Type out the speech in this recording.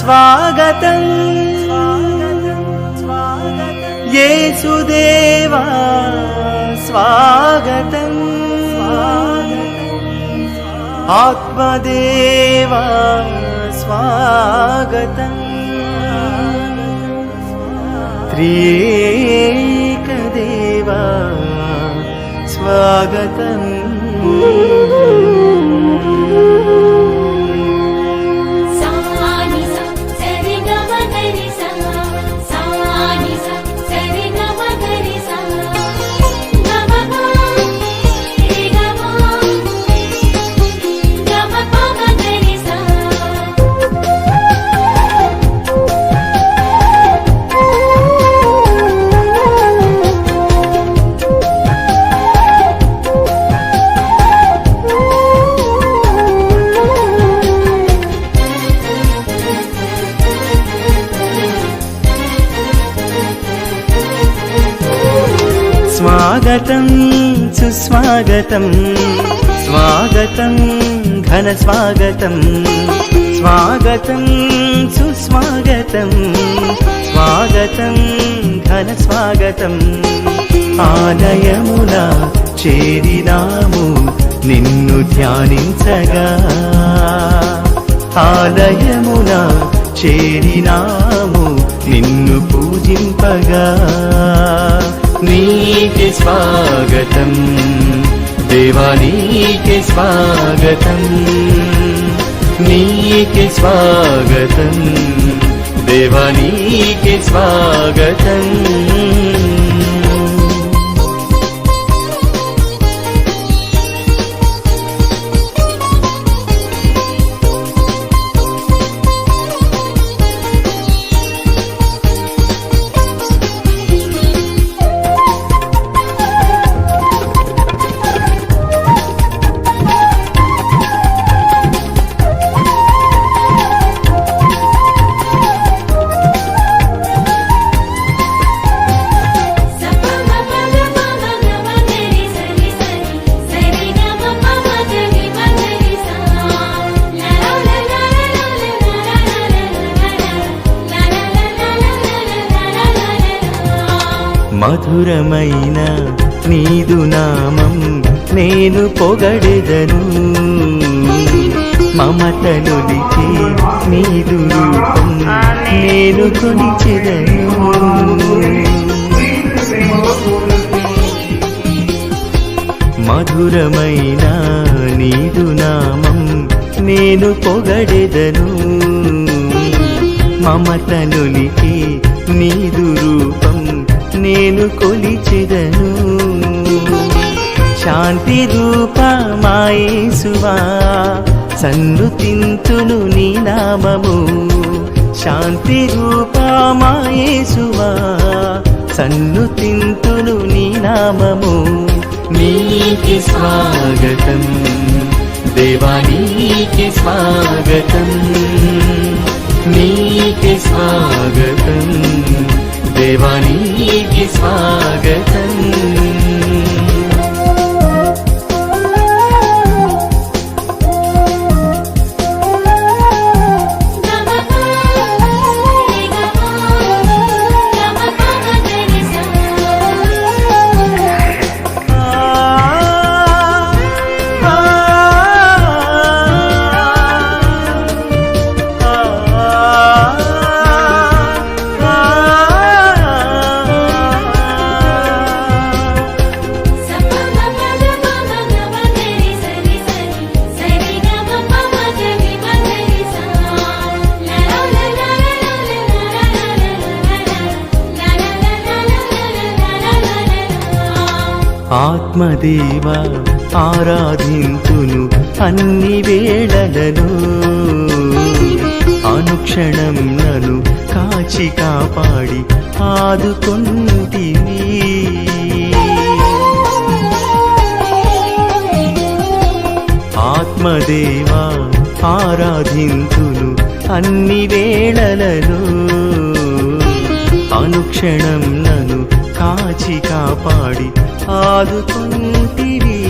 స్వాగతం యేసుదేవా స్వాగతం ఆత్మదేవా స్వాగతం త్రియేకదేవా స్వాగతం స్వాగతం సుస్వాగతం స్వాగతం ఘన స్వాగతం స్వాగతం సుస్వాగతం స్వాగతం ఘన స్వాగతం ఆలయమున చేరినాము నిన్ను ధ్యానించగా ఆలయమున చేరినాము నిన్ను పూజింపగా నీకే స్వాగతం దేవా నీకే స్వాగతం నీకే స్వాగతం దేవా నీకే స్వాగతం మధురమైన నీదు నామం నేను పొగడెదను మమతలొలికే నీదు రూపం నేను కొలిచెదను మధురమైన నీదు నామం నేను పొగడెదను మమతలొలికే నీదు రూపం నేను కొలిచెదను శాంతి రూపమా యేసువా సన్నుతింతును నీ నామము శాంతి రూపమా యేసువా సన్నుతింతును నీ నామము నీకే స్వాగతం దేవా నీకే స్వాగతం నీకే స్వాగతం దేవా నీకే స్వాగతం ఆత్మదేవా ఆరాధింతును అన్ని వేళలను అనుక్షణం నన్ను కాచి కాపాడి ఆదుకొంటివి ఆత్మదేవా ఆరాధింతును అన్ని వేళలను అనుక్షణం నన్ను కాచి కాపాడి ఆదుకొంటివి